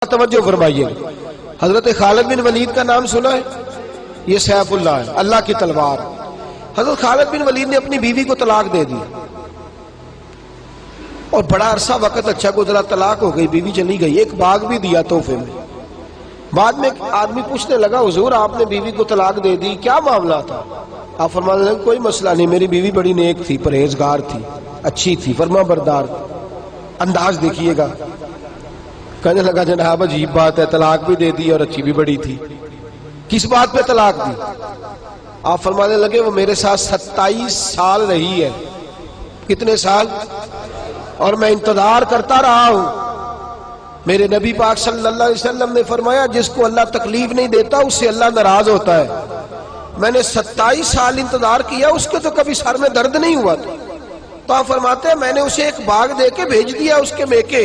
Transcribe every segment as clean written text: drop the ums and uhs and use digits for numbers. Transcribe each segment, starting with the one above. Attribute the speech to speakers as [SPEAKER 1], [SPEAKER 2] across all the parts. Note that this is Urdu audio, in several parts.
[SPEAKER 1] توجہ فرمائیے. حضرت خالد بن ولید کا نام سنا ہے؟ یہ سیف اللہ ہے، اللہ کی تلوار. حضرت خالد بن ولید نے اپنی بیوی کو طلاق دے دی اور بڑا عرصہ وقت اچھا گزرا، طلاق ہو گئی، بیوی چلی گئی. ایک باغ بھی دیا تحفے میں. بعد میں ایک آدمی پوچھنے لگا حضور آپ نے بیوی کو طلاق دے دی، کیا معاملہ تھا؟ آپ فرمانے لگے کوئی مسئلہ نہیں، میری بیوی بڑی نیک تھی، پرہیزگار تھی، اچھی تھی، فرما بردار. انداز دیکھیے گا. کہنے لگا جناب عجیب بات ہے، طلاق بھی دے دی اور اچھی بھی بڑی تھی، کس بات پہ طلاق دی؟ آپ فرمانے لگے وہ میرے ساتھ 27 سال رہی ہے. کتنے سال؟ اور میں انتظار کرتا رہا ہوں. میرے نبی پاک صلی اللہ علیہ وسلم نے فرمایا جس کو اللہ تکلیف نہیں دیتا اس سے اللہ ناراض ہوتا ہے. میں نے 27 سال انتظار کیا، اس کے تو کبھی سر میں درد نہیں ہوا تھا. تو آپ فرماتے ہیں میں نے اسے ایک باغ دے کے بھیج دیا اس کے میکے.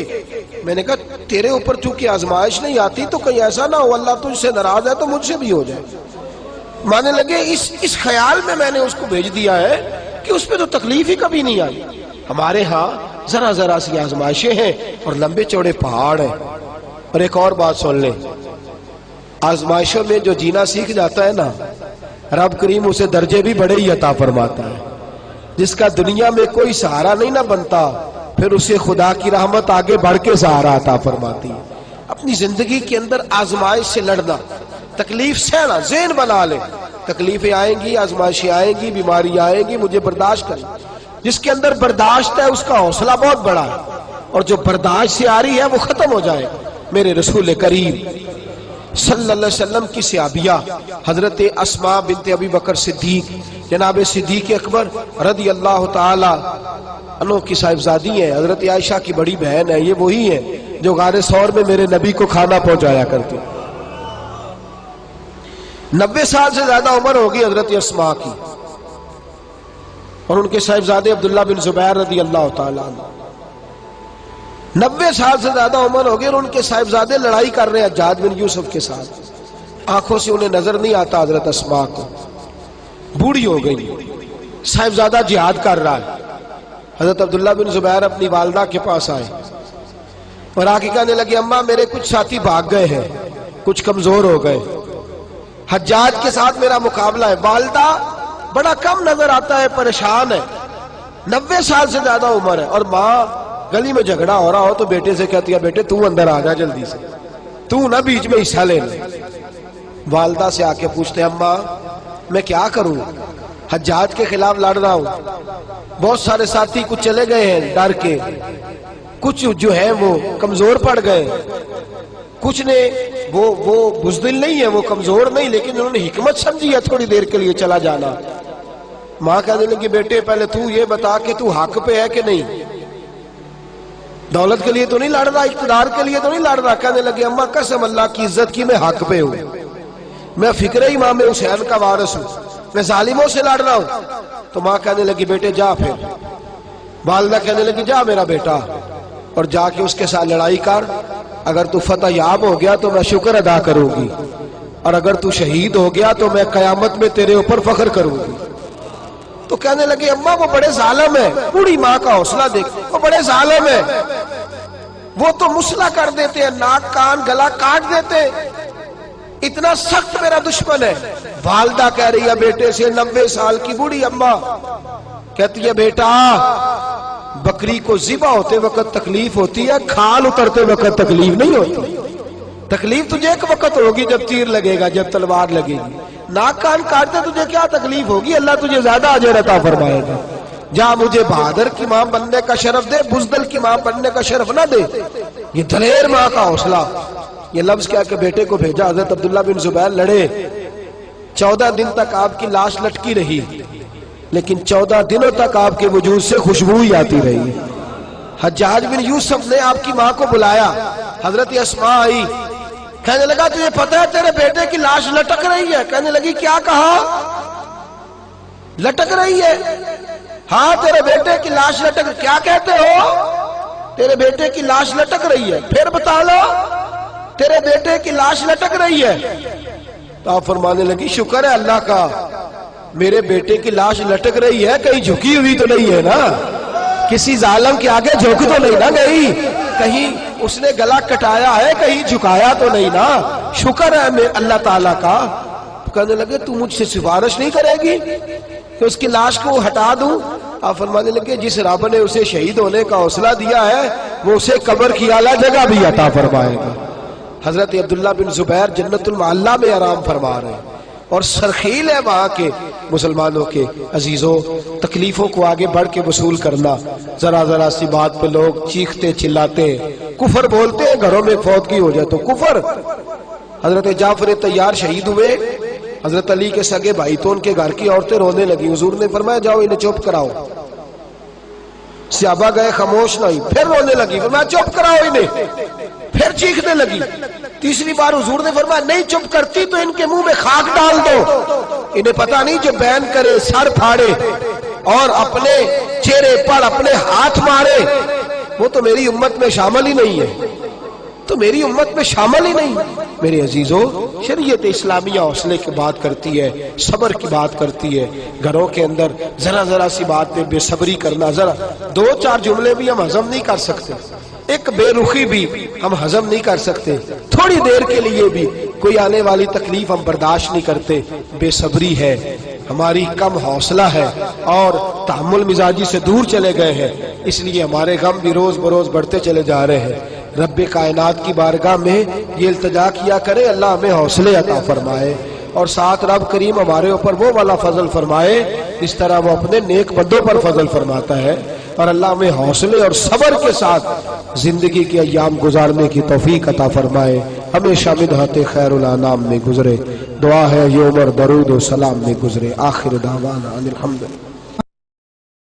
[SPEAKER 1] میں نے کہا تیرے اوپر چونکہ آزمائش نہیں آتی تو کہیں ایسا نہ ہو اللہ تجھ سے ناراض ہے تو مجھ سے بھی ہو جائے. مانے لگے اس خیال میں نے اس کو بھیج دیا ہے کہ اس پہ تو تکلیف ہی کبھی نہیں آئی. ہمارے ہاں ذرا ذرا سی آزمائشیں ہیں اور لمبے چوڑے پہاڑ ہیں. اور ایک اور بات سن لیں، آزمائشوں میں جو جینا سیکھ جاتا ہے نا، رب کریم اسے درجے بھی بڑے ہی عطا فرماتا ہے. جس کا دنیا میں کوئی سہارا نہیں نہ بنتا پھر اسے خدا کی رحمت آگے بڑھ کے سہارا عطا فرماتی ہے. اپنی زندگی کے اندر آزمائش سے لڑنا، تکلیف سہنا، ذہن بنا لے تکلیفیں آئیں گی، آزمائشیں آئیں گی، بیماری آئیں گی، مجھے برداشت کریں. جس کے اندر برداشت ہے اس کا حوصلہ بہت بڑا ہے، اور جو برداشت سے آ رہی ہے وہ ختم ہو جائے. میرے رسول کریم صلی اللہ علیہ وسلم کی صحابیہ حضرت اسماء بنت ابی بکر صدیق، جناب صدیق اکبر رضی اللہ تعالی عنہ کی صاحبزادی ہیں، حضرت عائشہ کی بڑی بہن ہے. یہ وہی ہیں جو غار ثور میں میرے نبی کو کھانا پہنچایا کرتی. 90 سال سے زیادہ عمر ہوگی حضرت اسماء کی، اور ان کے صاحبزادے عبداللہ بن زبیر رضی اللہ تعالیٰ عنہ. 90 سال سے زیادہ عمر ہوگی اور ان کے صاحبزادے لڑائی کر رہے ہیں حجاج بن یوسف کے ساتھ. آنکھوں سے انہیں نظر نہیں آتا حضرت اسماء کو، بوڑھی ہو گئی. صاحبزادہ جہاد کر رہا ہے. حضرت عبداللہ بن زبیر اپنی والدہ کے پاس آئے اور آ کے کہنے لگے اماں میرے کچھ ساتھی بھاگ گئے ہیں، کچھ کمزور ہو گئے، حجاج کے ساتھ میرا مقابلہ ہے. والدہ بڑا کم نظر آتا ہے، پریشان ہے، 90 سال سے زیادہ عمر ہے. اور ماں گلی میں جھگڑا ہو رہا ہو تو بیٹے سے کہتی ہے بیٹے تو اندر آ جا جلدی سے، تو نہ بیچ میں حصہ لے لے. والدہ سے آ کے پوچھتے ہیں اماں میں کیا کروں، حجاج کے خلاف لڑ رہا ہوں، بہت سارے ساتھی کچھ چلے گئے ہیں ڈر کے، کچھ جو ہیں وہ کمزور پڑ گئے، کچھ نے وہ بزدل نہیں ہے، وہ کمزور نہیں، لیکن انہوں نے حکمت سمجھی ہے تھوڑی دیر کے لیے چلا جانا. ماں کہنے لگی بیٹے پہلے تو یہ بتا کہ تو حق پہ ہے کہ نہیں، دولت کے لیے تو نہیں لڑ رہا، اقتدار کے لیے تو نہیں لڑ رہا. کہنے لگے اماں قسم اللہ کی عزت کی میں حق پہ ہوں، میں فکر امام حسین کا وارث ہوں، میں ظالموں سے لڑ رہا ہوں. تو ماں کہنے لگی بیٹے جا. پھر والدہ کہنے لگی جا میرا بیٹا اور جا کے اس کے ساتھ لڑائی کر، اگر تو فتح یاب ہو گیا تو میں شکر ادا کروں گی، اور اگر تو شہید ہو گیا تو میں قیامت میں تیرے اوپر فخر کروں گی. تو کہنے لگے اماں وہ بڑے ظالم ہیں، بوڑھی ماں کا حوصلہ دیکھ، وہ بڑے ظالم ہیں، وہ تو مسلح کر دیتے ہیں، ناک کان گلا کاٹ دیتے ہیں، اتنا سخت میرا دشمن ہے. والدہ کہہ رہی ہے بیٹے سے، 90 سال کی بوڑھی اماں کہتی ہے بیٹا بکری کو ذبح ہوتے وقت تکلیف ہوتی ہے، کھال اترتے وقت تکلیف نہیں ہوتی. تکلیف تجھے ایک وقت ہوگی جب تیر لگے گا، جب تلوار لگے گی. ناک کان کاٹتے تجھے کیا تکلیف ہوگی، اللہ تجھے زیادہ اجر عطا فرمائے گا. جا مجھے بہادر کی ماں بننے کا شرف دے، بزدل کی ماں بننے کا شرف نہ دے. یہ دلیر ماں کا حوصلہ. یہ لفظ کیا کہ بیٹے کو بھیجا. حضرت عبداللہ بن زبیر لڑے، 14 دن تک آپ کی لاش لٹکی رہی، لیکن 14 دنوں تک آپ کے وجود سے خوشبو ہی آتی رہی. حجاج بن یوسف نے آپ کی ماں کو بلایا، حضرت اسماء آئی، کہنے لگا تجھے پتہ ہے تیرے بیٹے کی لاش لٹک رہی ہے؟ کہنے لگی کیا کہا؟ لٹک رہی ہے؟ ہاں تیرے بیٹے کی لاش لٹک، کیا کہتے ہو؟ تیرے بیٹے کی لاش لٹک رہی ہے، پھر بتا لو. تیرے بیٹے کی لاش لٹک رہی ہے. تو آپ فرمانے لگی شکر ہے اللہ کا، میرے بیٹے کی لاش لٹک رہی ہے، کہیں جھکی ہوئی تو نہیں ہے نا، کسی ظالم کے آگے جھک تو نہیں نہ گئی، کہیں اس نے گلا کٹایا ہے کہیں جھکایا تو نہیں نا, شکر ہے میں اللہ تعالیٰ کا. کہنے لگے تو مجھ سے سفارش نہیں کرے گی کہ اس کی لاش کو ہٹا دوں؟ آپ فرمانے لگے جس رب نے اسے شہید ہونے کا حوصلہ دیا ہے وہ اسے قبر کی اعلیٰ جگہ بھی عطا فرمائے گا. حضرت عبداللہ بن زبیر جنت المعلیٰ میں آرام فرما رہے ہیں, اور سرخیل ہے وہاں کے مسلمانوں کے. عزیزوں, تکلیفوں کو آگے بڑھ کے وصول کرنا. ذرا ذرا سی بات پہ لوگ چیختے چلاتے ہیں, کفر بولتے ہیں, گھروں میں فوتگی ہو جائے تو کفر. حضرت جعفر طیار شہید ہوئے, حضرت علی کے سگے بھائی تو ان کے گھر کی عورتیں رونے لگی. حضور نے فرمایا جاؤ انہیں چپ کراؤ. صحابہ گئے, خاموش نہیں, پھر رونے لگی. فرمایا چپ کراؤ انہیں, پھر چیخنے لگی. تیسری بار حضور نے فرمایا نہیں چپ کرتی تو ان کے منہ میں خاک ڈال دو. انہیں پتہ نہیں جو بیان کرے, سر پھاڑے اور اپنے چہرے پر اپنے ہاتھ مارے وہ تو میری امت میں شامل ہی نہیں ہے, تو میری امت میں شامل ہی نہیں. میرے عزیزوں, شریعت اسلامیہ حوصلے کی بات کرتی ہے, صبر کی بات کرتی ہے. گھروں کے اندر ذرا ذرا سی بات پہ بے صبری کرنا, ذرا دو چار جملے بھی ہم ہضم نہیں کر سکتے, ایک بے رخی بھی ہم ہضم نہیں کر سکتے, تھوڑی دیر کے لیے بھی کوئی آنے والی تکلیف ہم برداشت نہیں کرتے. بے صبری ہے, ہماری کم حوصلہ ہے اور تحمل مزاجی سے دور چلے گئے ہیں, اس لیے ہمارے غم بھی روز بروز بڑھتے چلے جا رہے ہیں. رب کائنات کی بارگاہ میں یہ التجا کیا کرے اللہ ہمیں حوصلے عطا فرمائے, اور ساتھ رب کریم ہمارے اوپر وہ والا فضل فرمائے اس طرح وہ اپنے نیک بندوں پر فضل فرماتا ہے. اور اللہ ہمیں حوصلے اور صبر کے ساتھ زندگی کے ایام گزارنے کی توفیق عطا فرمائے. ہمیشہ مدحت خیر الانام میں گزرے. دعا ہے یہ عمر درود و سلام میں گزرے. آخر دعوانا الحمدللہ.